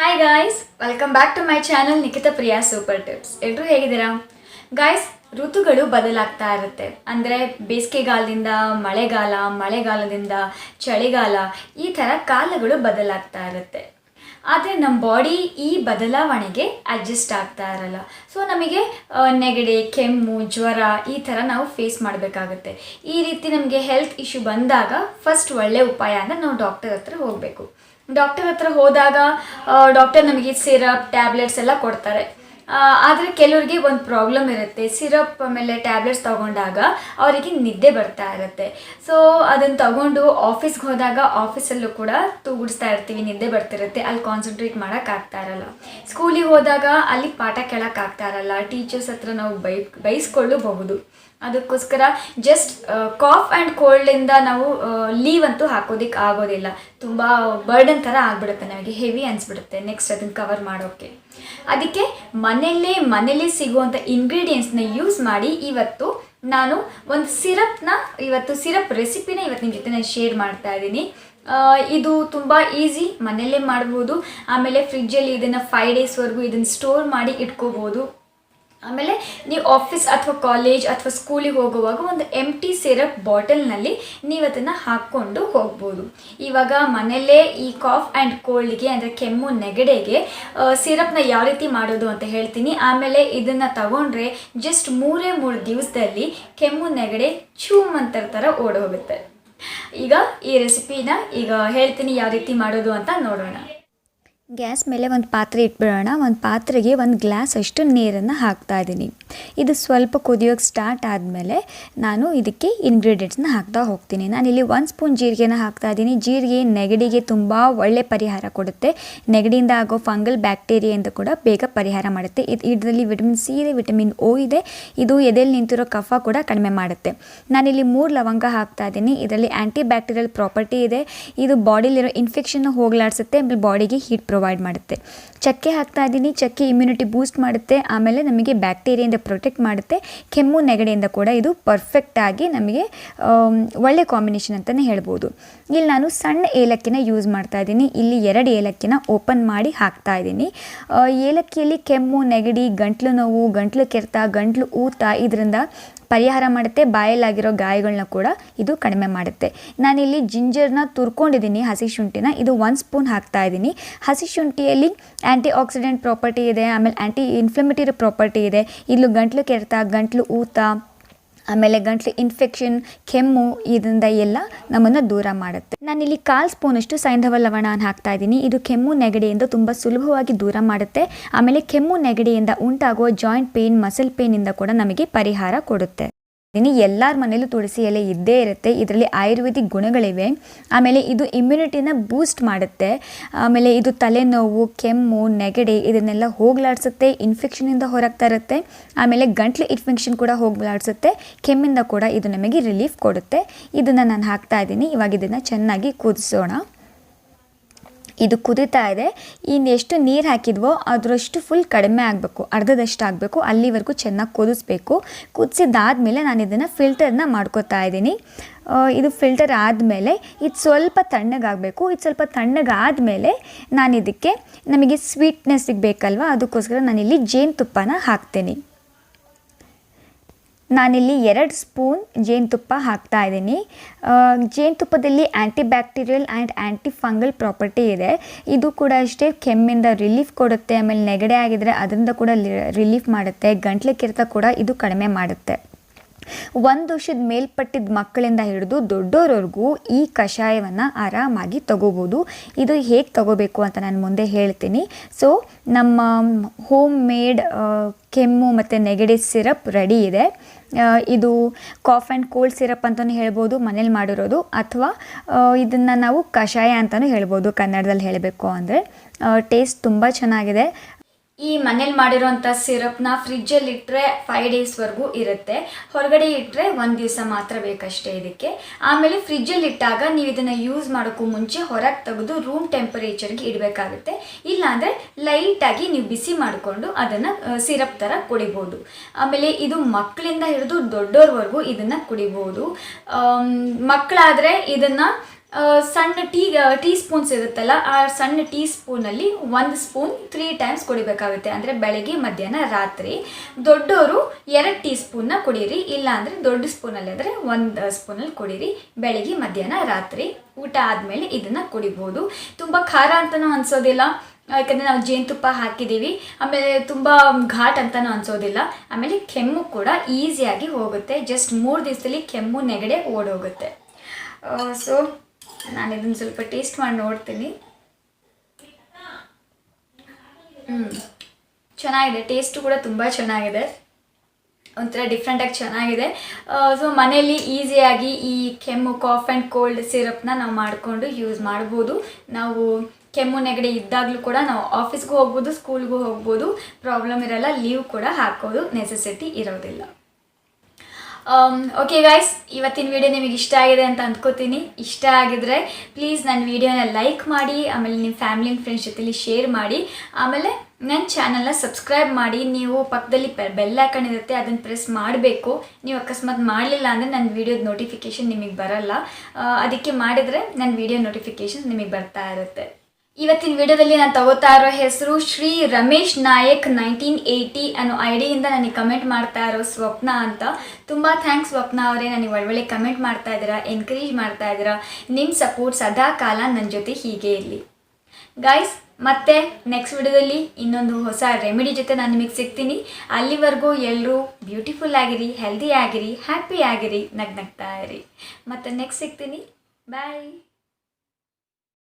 Hi guys, welcome back to my channel Nikhita Priya super tips. ಎಲ್ಲರೂ ಹೇಗಿದ್ದೀರಾ guys? ಋತುಗಳು ಬದಲಾಗ್ತಾ ಇರುತ್ತೆ. ಅಂದರೆ ಬೇಸಿಗೆಗಾಲದಿಂದ ಮಳೆಗಾಲ, ಮಳೆಗಾಲದಿಂದ ಚಳಿಗಾಲ, ಈ ಥರ ಕಾಲಗಳು ಬದಲಾಗ್ತಾ ಇರುತ್ತೆ. ಆದರೆ ನಮ್ಮ ಬಾಡಿ ಈ ಬದಲಾವಣೆಗೆ ಅಡ್ಜಸ್ಟ್ ಆಗ್ತಾ ಇರಲ್ಲ. ಸೊ ನಮಗೆ ನೆಗಡಿ, ಕೆಮ್ಮು, ಜ್ವರ ಈ ಥರ ನಾವು ಫೇಸ್ ಮಾಡಬೇಕಾಗುತ್ತೆ. ಈ ರೀತಿ ನಮಗೆ ಹೆಲ್ತ್ ಇಶ್ಯೂ ಬಂದಾಗ ಫಸ್ಟ್ ಒಳ್ಳೆ ಉಪಾಯ ಅಂದರೆ ನಾವು ಡಾಕ್ಟರ್ ಹತ್ರ ಹೋಗಬೇಕು. ಡಾಕ್ಟರ್ ಹತ್ರ ಹೋದಾಗ ಡಾಕ್ಟರ್ ನಮಗೆ ಸಿರಪ್, ಟ್ಯಾಬ್ಲೆಟ್ಸ್ ಎಲ್ಲ ಕೊಡ್ತಾರೆ. ಆದರೆ ಕೆಲವರಿಗೆ ಒಂದು ಪ್ರಾಬ್ಲಮ್ ಇರುತ್ತೆ. ಸಿರಪ್ ಆಮೇಲೆ ಟ್ಯಾಬ್ಲೆಟ್ಸ್ ತೊಗೊಂಡಾಗ ಅವರಿಗೆ ನಿದ್ದೆ ಬರ್ತಾ ಇರುತ್ತೆ. ಸೊ ಅದನ್ನು ತಗೊಂಡು ಆಫೀಸ್ಗೆ ಹೋದಾಗ ಆಫೀಸಲ್ಲೂ ಕೂಡ ತೂಗುಡಿಸ್ತಾ ಇರ್ತೀವಿ, ನಿದ್ದೆ ಬರ್ತಿರುತ್ತೆ, ಅಲ್ಲಿ ಕಾನ್ಸಂಟ್ರೇಟ್ ಮಾಡೋಕ್ಕಾಗ್ತಾ ಇರಲ್ಲ. ಸ್ಕೂಲಿಗೆ ಹೋದಾಗ ಅಲ್ಲಿ ಪಾಠ ಕೇಳೋಕ್ಕಾಗ್ತಾ ಇರಲ್ಲ, ಟೀಚರ್ಸ್ ಹತ್ರ ನಾವು ಬೈಸ್ಕೊಳ್ಳಬಹುದು. ಅದಕ್ಕೋಸ್ಕರ ಜಸ್ಟ್ ಕಾಫ್ ಆ್ಯಂಡ್ ಕೋಲ್ಡಿಂದ ನಾವು ಲೀವ್ ಅಂತೂ ಹಾಕೋದಕ್ಕೆ ಆಗೋದಿಲ್ಲ. ತುಂಬ ಬರ್ಡನ್ ಥರ ಆಗಿಬಿಡುತ್ತೆ, ನಮಗೆ ಹೆವಿ ಅನಿಸ್ಬಿಡುತ್ತೆ ನೆಕ್ಸ್ಟ್ ಅದನ್ನು ಕವರ್ ಮಾಡೋಕ್ಕೆ. ಅದಕ್ಕೆ ಮನೆಯಲ್ಲೇ ಸಿಗುವಂಥ ಇಂಗ್ರೀಡಿಯೆಂಟ್ಸ್ನ ಯೂಸ್ ಮಾಡಿ ಇವತ್ತು ನಾನು ಒಂದು ಸಿರಪ್ ರೆಸಿಪಿನ ಇವತ್ತು ನಿಮ್ಮ ಜೊತೆ ನಾನು ಶೇರ್ ಮಾಡ್ತಾ ಇದ್ದೀನಿ. ಇದು ತುಂಬ ಈಸಿ, ಮನೆಯಲ್ಲೇ ಮಾಡ್ಬೋದು. ಆಮೇಲೆ ಫ್ರಿಜ್ಜಲ್ಲಿ ಇದನ್ನು 5 ಡೇಸ್ವರೆಗೂ ಇದನ್ನು ಸ್ಟೋರ್ ಮಾಡಿ ಇಟ್ಕೋಬೋದು. ಆಮೇಲೆ ನೀವು ಆಫೀಸ್ ಅಥವಾ ಕಾಲೇಜ್ ಅಥವಾ ಸ್ಕೂಲಿಗೆ ಹೋಗುವಾಗ ಒಂದು ಎಂಟಿ ಸಿರಪ್ ಬಾಟಲ್ನಲ್ಲಿ ನೀವು ಅದನ್ನು ಹಾಕ್ಕೊಂಡು ಹೋಗ್ಬೋದು. ಇವಾಗ ಮನೆಯಲ್ಲೇ ಈ ಕಾಫ್ ಆ್ಯಂಡ್ ಕೋಲ್ಡ್ಗೆ ಅಂದರೆ ಕೆಮ್ಮು, ನೆಗಡೆಗೆ ಸಿರಪ್ನ ಯಾವ ರೀತಿ ಮಾಡೋದು ಅಂತ ಹೇಳ್ತೀನಿ. ಆಮೇಲೆ ಇದನ್ನು ತಗೊಂಡ್ರೆ ಜಸ್ಟ್ 3 ದಿವಸದಲ್ಲಿ ಕೆಮ್ಮು, ನೆಗಡೆ ಚೂಮಂತರ ಥರ ಓಡೋಗುತ್ತೆ. ಈಗ ಈ ರೆಸಿಪಿನ ಈಗ ಹೇಳ್ತೀನಿ ಯಾವ ರೀತಿ ಮಾಡೋದು ಅಂತ ನೋಡೋಣ. ಗ್ಯಾಸ್ ಮೇಲೆ ಒಂದು ಪಾತ್ರೆ ಇಟ್ಬಿಡೋಣ. ಒಂದು ಪಾತ್ರೆಗೆ 1 ಗ್ಲಾಸ್ ಅಷ್ಟು ನೀರನ್ನು ಹಾಕ್ತಾ ಇದ್ದೀನಿ. ಇದು ಸ್ವಲ್ಪ ಕುದಿಯೋಕ್ಕೆ ಸ್ಟಾರ್ಟ್ ಆದಮೇಲೆ ನಾನು ಇದಕ್ಕೆ ಇಂಗ್ರೀಡಿಯೆಂಟ್ಸ್ನ ಹಾಕ್ತಾ ಹೋಗ್ತೀನಿ. ನಾನಿಲ್ಲಿ 1 ಸ್ಪೂನ್ ಜೀರಿಗೆನ ಹಾಕ್ತಾ ಇದ್ದೀನಿ. ಜೀರಿಗೆ ನೆಗಡಿಗೆ ತುಂಬ ಒಳ್ಳೆ ಪರಿಹಾರ ಕೊಡುತ್ತೆ. ನೆಗಡಿಯಿಂದ ಆಗೋ ಫಂಗಲ್ ಬ್ಯಾಕ್ಟೀರಿಯಿಂದ ಕೂಡ ಬೇಗ ಪರಿಹಾರ ಮಾಡುತ್ತೆ. ಇದರಲ್ಲಿ ವಿಟಮಿನ್ ಸಿ ಇದೆ, ವಿಟಮಿನ್ ಓ ಇದೆ. ಇದು ಎದೆಯಲ್ಲಿ ನಿಂತಿರೋ ಕಫ ಕೂಡ ಕಡಿಮೆ ಮಾಡುತ್ತೆ. ನಾನಿಲ್ಲಿ 3 ಲವಂಗ ಹಾಕ್ತಾ ಇದ್ದೀನಿ. ಇದರಲ್ಲಿ ಆ್ಯಂಟಿ ಬ್ಯಾಕ್ಟೀರಿಯಲ್ ಪ್ರಾಪರ್ಟಿ ಇದೆ. ಇದು ಬಾಡಿಲಿರೋ ಇನ್ಫೆಕ್ಷನ್ನ ಹೋಗಲಾಡಿಸುತ್ತೆ, ಆಮೇಲೆ ಬಾಡಿಗೆ ಹೀಟ್ ಪ್ರೊವೈಡ್ ಮಾಡುತ್ತೆ. ಚಕ್ಕೆ ಹಾಕ್ತಾ ಇದ್ದೀನಿ. ಚಕ್ಕೆ ಇಮ್ಯುನಿಟಿ ಬೂಸ್ಟ್ ಮಾಡುತ್ತೆ, ಆಮೇಲೆ ನಮಗೆ ಬ್ಯಾಕ್ಟೀರಿಯಿಂದ ಪ್ರೊಟೆಕ್ಟ್ ಮಾಡುತ್ತೆ. ಕೆಮ್ಮು, ನೆಗಡಿಯಿಂದ ಕೂಡ ಇದು ಪರ್ಫೆಕ್ಟಾಗಿ ನಮಗೆ ಒಳ್ಳೆ ಕಾಂಬಿನೇಷನ್ ಅಂತಲೇ ಹೇಳ್ಬೋದು. ಇಲ್ಲಿ ನಾನು ಸಣ್ಣ ಏಲಕ್ಕಿನ ಯೂಸ್ ಮಾಡ್ತಾ ಇದ್ದೀನಿ. ಇಲ್ಲಿ 2 ಏಲಕ್ಕಿನ ಓಪನ್ ಮಾಡಿ ಹಾಕ್ತಾ ಇದ್ದೀನಿ. ಏಲಕ್ಕಿಯಲ್ಲಿ ಕೆಮ್ಮು, ನೆಗಡಿ, ಗಂಟ್ಲು ನೋವು, ಗಂಟ್ಲು ಕೆರೆತ, ಗಂಟ್ಲು ಊತ ಇದರಿಂದ ಪರಿಹಾರ ಮಾಡುತ್ತೆ. ಬಾಯಲ್ಲಾಗಿರೋ ಗಾಯಗಳನ್ನ ಕೂಡ ಇದು ಕಡಿಮೆ ಮಾಡುತ್ತೆ. ನಾನಿಲ್ಲಿ ಜಿಂಜರ್ನ ತುರ್ಕೊಂಡಿದ್ದೀನಿ, ಹಸಿ ಶುಂಠಿನ. ಇದು 1 ಸ್ಪೂನ್ ಹಾಕ್ತಾ ಇದ್ದೀನಿ. ಹಸಿ ಶುಂಠಿಯಲ್ಲಿ ಆ್ಯಂಟಿ ಆಕ್ಸಿಡೆಂಟ್ ಪ್ರಾಪರ್ಟಿ ಇದೆ, ಆಮೇಲೆ ಆ್ಯಂಟಿ ಇನ್ಫ್ಲಮೇಟರಿ ಪ್ರಾಪರ್ಟಿ ಇದೆ. ಇಲ್ಲೂ ಗಂಟ್ಲು ಕೆರೆತ, ಗಂಟ್ಲು ಊತ, ಆಮೇಲೆ ಗಂಟ್ಲು ಇನ್ಫೆಕ್ಷನ್, ಕೆಮ್ಮು ಇದರಿಂದ ಎಲ್ಲ ನಮ್ಮನ್ನು ದೂರ ಮಾಡುತ್ತೆ. ನಾನಿಲ್ಲಿ 1/4 ಸ್ಪೂನಷ್ಟು ಸೈಂಧವ ಲವಣ ಹಾಕ್ತಾ ಇದ್ದೀನಿ. ಇದು ಕೆಮ್ಮು, ನೆಗಡಿಯಿಂದ ತುಂಬ ಸುಲಭವಾಗಿ ದೂರ ಮಾಡುತ್ತೆ. ಆಮೇಲೆ ಕೆಮ್ಮು, ನೆಗಡಿಯಿಂದ ಉಂಟಾಗುವ ಜಾಯಿಂಟ್ ಪೇಯ್ನ್, ಮಸಲ್ ಪೇಯ್ನಿಂದ ಕೂಡ ನಮಗೆ ಪರಿಹಾರ ಕೊಡುತ್ತೆ. ಎಲ್ಲರ ಮನೇಲೂ ತುಳಸಿ ಎಲೆ ಇದ್ದೇ ಇರುತ್ತೆ. ಇದರಲ್ಲಿ ಆಯುರ್ವೇದಿಕ್ ಗುಣಗಳಿವೆ. ಆಮೇಲೆ ಇದು ಇಮ್ಯುನಿಟಿನ ಬೂಸ್ಟ್ ಮಾಡುತ್ತೆ. ಆಮೇಲೆ ಇದು ತಲೆನೋವು, ಕೆಮ್ಮು, ನೆಗಡಿ ಇದನ್ನೆಲ್ಲ ಹೋಗಲಾಡಿಸುತ್ತೆ. ಇನ್ಫೆಕ್ಷನಿಂದ ಹೊರಗೆ ತರುತ್ತೆ. ಆಮೇಲೆ ಗಂಟ್ಲು ಇನ್ಫೆಕ್ಷನ್ ಕೂಡ ಹೋಗಲಾಡಿಸುತ್ತೆ. ಕೆಮ್ಮಿಂದ ಕೂಡ ಇದು ನಮಗೆ ರಿಲೀಫ್ ಕೊಡುತ್ತೆ. ಇದನ್ನು ನಾನು ಹಾಕ್ತಾ ಇದ್ದೀನಿ. ಇವಾಗ ಇದನ್ನು ಚೆನ್ನಾಗಿ ಕುದಿಸೋಣ. ಇದು ಕುದೀತಾ ಇದೆ. ಎಷ್ಟು ನೀರು ಹಾಕಿದ್ವೋ ಅದರಷ್ಟು ಫುಲ್ ಕಡಿಮೆ ಆಗಬೇಕು, ಅರ್ಧದಷ್ಟು ಆಗಬೇಕು. ಅಲ್ಲಿವರೆಗೂ ಚೆನ್ನಾಗಿ ಕುದಿಸ್ಬೇಕು. ಕುದಿಸಿದಾದ್ಮೇಲೆ ನಾನು ಇದನ್ನು ಫಿಲ್ಟರ್ನ ಮಾಡ್ಕೋತಾ ಇದ್ದೀನಿ. ಇದು ಫಿಲ್ಟರ್ ಆದಮೇಲೆ ಇದು ಸ್ವಲ್ಪ ತಣ್ಣಗಾಗಬೇಕು. ಇದು ಸ್ವಲ್ಪ ತಣ್ಣಗಾದಮೇಲೆ ನಾನು ಇದಕ್ಕೆ ನಮಗೆ ಸ್ವೀಟ್ನೆಸ್ಸಿಗೆ ಬೇಕಲ್ವ, ಅದಕ್ಕೋಸ್ಕರ ನಾನಿಲ್ಲಿ ಜೇನುತುಪ್ಪನ ಹಾಕ್ತೀನಿ. ನಾನಿಲ್ಲಿ 2 ಸ್ಪೂನ್ ಜೇನುತುಪ್ಪ ಹಾಕ್ತಾ ಇದ್ದೀನಿ. ಜೇನುತುಪ್ಪದಲ್ಲಿ ಆ್ಯಂಟಿ bacterial and anti fungal property ಇದೆ. ಇದು ಕೂಡ ಅಷ್ಟೇ ಕೆಮ್ಮಿಂದ ರಿಲೀಫ್ ಕೊಡುತ್ತೆ. ಆಮೇಲೆ ನೆಗಡೆ ಆಗಿದ್ರೆ ಅದರಿಂದ ಕೂಡ ರಿಲೀಫ್ ಮಾಡುತ್ತೆ. ಗಂಟ್ಲು ಕೆರೆತ ಕೂಡ ಇದು ಕಡಿಮೆ ಮಾಡುತ್ತೆ. 1 ವರ್ಷದ ಮೇಲ್ಪಟ್ಟಿದ್ದ ಮಕ್ಕಳಿಂದ ಹಿಡಿದು ದೊಡ್ಡೋರವರೆಗೂ ಈ ಕಷಾಯವನ್ನು ಆರಾಮಾಗಿ ತಗೋಬೋದು. ಇದು ಹೇಗೆ ತಗೋಬೇಕು ಅಂತ ನಾನು ಮುಂದೆ ಹೇಳ್ತೀನಿ. ಸೊ ನಮ್ಮ ಹೋಮ್ ಮೇಡ್ ಕೆಮ್ಮು ಮತ್ತು ನೆಗಡಿ ಸಿರಪ್ ರೆಡಿ ಇದೆ. ಇದು ಕಾಫ್ ಆ್ಯಂಡ್ ಕೋಲ್ಡ್ ಸಿರಪ್ ಅಂತಲೂ ಹೇಳ್ಬೋದು, ಮನೇಲಿ ಮಾಡಿರೋದು. ಅಥವಾ ಇದನ್ನು ನಾವು ಕಷಾಯ ಅಂತಲೂ ಹೇಳ್ಬೋದು ಕನ್ನಡದಲ್ಲಿ ಹೇಳಬೇಕು ಅಂದರೆ. ಟೇಸ್ಟ್ ತುಂಬ ಚೆನ್ನಾಗಿದೆ. ಈ ಮನೇಲಿ ಮಾಡಿರೋಂಥ ಸಿರಪ್ನ ಫ್ರಿಜ್ಜಲ್ಲಿ ಇಟ್ಟರೆ 5 ಡೇಸ್ವರೆಗೂ ಇರುತ್ತೆ. ಹೊರಗಡೆ ಇಟ್ಟರೆ 1 ದಿವಸ ಮಾತ್ರ ಬೇಕಷ್ಟೇ ಇದಕ್ಕೆ. ಆಮೇಲೆ ಫ್ರಿಜ್ಜಲ್ಲಿ ಇಟ್ಟಾಗ ನೀವು ಇದನ್ನು ಯೂಸ್ ಮಾಡೋಕ್ಕೂ ಮುಂಚೆ ಹೊರಗೆ ತೆಗೆದು ರೂಮ್ ಟೆಂಪರೇಚರ್ಗೆ ಇಡಬೇಕಾಗುತ್ತೆ. ಇಲ್ಲಾಂದರೆ ಲೈಟಾಗಿ ನೀವು ಬಿಸಿ ಮಾಡಿಕೊಂಡು ಅದನ್ನು ಸಿರಪ್ ಥರ ಕುಡಿಬೋದು. ಆಮೇಲೆ ಇದು ಮಕ್ಕಳಿಂದ ಹಿಡಿದು ದೊಡ್ಡೋರ್ವರೆಗೂ ಇದನ್ನು ಕುಡಿಬೋದು. ಮಕ್ಕಳಾದರೆ ಇದನ್ನು ಸಣ್ಣ ಟೀ ಸ್ಪೂನ್ಸ್ ಇರುತ್ತಲ್ಲ, ಆ ಸಣ್ಣ ಟೀ ಸ್ಪೂನಲ್ಲಿ 1 ಸ್ಪೂನ್ 3 ಟೈಮ್ಸ್ ಕುಡಿಬೇಕಾಗುತ್ತೆ. ಅಂದರೆ ಬೆಳಗ್ಗೆ, ಮಧ್ಯಾಹ್ನ, ರಾತ್ರಿ. ದೊಡ್ಡವರು 2 ಟೀ ಸ್ಪೂನ್ನ ಕುಡೀರಿ, ಇಲ್ಲ ಅಂದರೆ ದೊಡ್ಡ ಸ್ಪೂನಲ್ಲಿ ಆದರೆ 1 ಸ್ಪೂನಲ್ಲಿ ಕುಡೀರಿ. ಬೆಳಗ್ಗೆ, ಮಧ್ಯಾಹ್ನ, ರಾತ್ರಿ ಊಟ ಆದಮೇಲೆ ಇದನ್ನು ಕುಡಿಬೋದು. ತುಂಬ ಖಾರ ಅಂತಲೂ ಅನಿಸೋದಿಲ್ಲ, ಯಾಕಂದರೆ ನಾವು ಜೇನುತುಪ್ಪ ಹಾಕಿದ್ದೀವಿ. ಆಮೇಲೆ ತುಂಬ ಘಾಟ್ ಅಂತಲೂ ಅನಿಸೋದಿಲ್ಲ. ಆಮೇಲೆ ಕೆಮ್ಮು ಕೂಡ ಈಸಿಯಾಗಿ ಹೋಗುತ್ತೆ. ಜಸ್ಟ್ 3 ದಿವಸದಲ್ಲಿ ಕೆಮ್ಮು, ನೆಗಡೆ ಓಡೋಗುತ್ತೆ. ಸೊ ನಾನು ಇದನ್ನು ಸ್ವಲ್ಪ ಟೇಸ್ಟ್ ಮಾಡಿ ನೋಡ್ತೀನಿ. ಚೆನ್ನಾಗಿದೆ, ಟೇಸ್ಟು ಕೂಡ ತುಂಬ ಚೆನ್ನಾಗಿದೆ, ಒಂಥರ ಡಿಫ್ರೆಂಟಾಗಿ ಚೆನ್ನಾಗಿದೆ. ಸೊ ಮನೆಯಲ್ಲಿ ಈಸಿಯಾಗಿ ಈ ಕೆಮ್ಮು, ಕಾಫ್ ಆ್ಯಂಡ್ ಕೋಲ್ಡ್ ಸಿರಪ್ನ ನಾವು ಮಾಡಿಕೊಂಡು ಯೂಸ್ ಮಾಡ್ಬೋದು. ನಾವು ಕೆಮ್ಮು, ನೆಗಡಿ ಇದ್ದಾಗಲೂ ಕೂಡ ನಾವು ಆಫೀಸ್ಗೂ ಹೋಗ್ಬೋದು, ಸ್ಕೂಲ್ಗೂ ಹೋಗ್ಬೋದು, ಪ್ರಾಬ್ಲಮ್ ಇರೋಲ್ಲ. ಲೀವ್ ಕೂಡ ಹಾಕೋದು ನೆಸೆಸಿಟಿ ಇರೋದಿಲ್ಲ. ಓಕೆ ಗೈಸ್, ಇವತ್ತಿನ ವಿಡಿಯೋ ನಿಮಗೆ ಇಷ್ಟ ಆಗಿದೆ ಅಂತ ಅಂದ್ಕೋತೀನಿ. ಇಷ್ಟ ಆಗಿದ್ರೆ ಪ್ಲೀಸ್ ನನ್ನ ವಿಡಿಯೋನ ಲೈಕ್ ಮಾಡಿ, ಆಮೇಲೆ ನಿಮ್ಮ ಫ್ಯಾಮಿಲಿ ಆ್ಯಂಡ್ ಫ್ರೆಂಡ್ಸ್ ಜೊತೆಲಿ ಶೇರ್ ಮಾಡಿ, ಆಮೇಲೆ ನನ್ನ ಚಾನಲ್ನ ಸಬ್ಸ್ಕ್ರೈಬ್ ಮಾಡಿ. ನೀವು ಪಕ್ಕದಲ್ಲಿ ಬೆಲ್ ಐಕಾನ್ ಇರುತ್ತೆ, ಅದನ್ನು ಪ್ರೆಸ್ ಮಾಡಬೇಕು. ನೀವು ಅಕಸ್ಮಾತ್ ಮಾಡಲಿಲ್ಲ ಅಂದರೆ ನನ್ನ ವಿಡಿಯೋದ ನೋಟಿಫಿಕೇಷನ್ ನಿಮಗೆ ಬರಲ್ಲ. ಅದಕ್ಕೆ ಮಾಡಿದರೆ ನನ್ನ ವಿಡಿಯೋ ನೋಟಿಫಿಕೇಷನ್ ನಿಮಗೆ ಬರ್ತಾ ಇರುತ್ತೆ. ಇವತ್ತಿನ ವಿಡಿಯೋದಲ್ಲಿ ನಾನು ತಗೋತಾ ಇರೋ ಹೆಸರು ಶ್ರೀ ರಮೇಶ್ ನಾಯಕ್ 1980 ಅನ್ನೋ ಐಡಿಯಿಂದ ನನಗೆ ಕಮೆಂಟ್ ಮಾಡ್ತಾ ಇರೋ ಸ್ವಪ್ನ ಅಂತ. ತುಂಬ ಥ್ಯಾಂಕ್ಸ್ ಸ್ವಪ್ನ ಅವರೇ, ನನಗೆ ಒಳ್ಳೆ ಕಮೆಂಟ್ ಮಾಡ್ತಾ ಇದ್ದೀರಾ, ಎನ್ಕರೇಜ್ ಮಾಡ್ತಾ ಇದ್ದೀರಾ. ನಿಮ್ಮ ಸಪೋರ್ಟ್ ಸದಾ ಕಾಲ ನನ್ನ ಜೊತೆ ಹೀಗೆ ಇರಲಿ ಗೈಸ್. ಮತ್ತೆ ನೆಕ್ಸ್ಟ್ ವಿಡಿಯೋದಲ್ಲಿ ಇನ್ನೊಂದು ಹೊಸ ರೆಮಿಡಿ ಜೊತೆ ನಾನು ನಿಮಗೆ ಸಿಗ್ತೀನಿ. ಅಲ್ಲಿವರೆಗೂ ಎಲ್ಲರೂ ಬ್ಯೂಟಿಫುಲ್ ಆಗಿರಿ, ಹೆಲ್ದಿ ಆಗಿರಿ, ಹ್ಯಾಪಿ ಆಗಿರಿ, ನಗ್ನಗ್ತಾ ಇರಿ. ಮತ್ತೆ ನೆಕ್ಸ್ಟ್ ಸಿಗ್ತೀನಿ. ಬಾಯ್.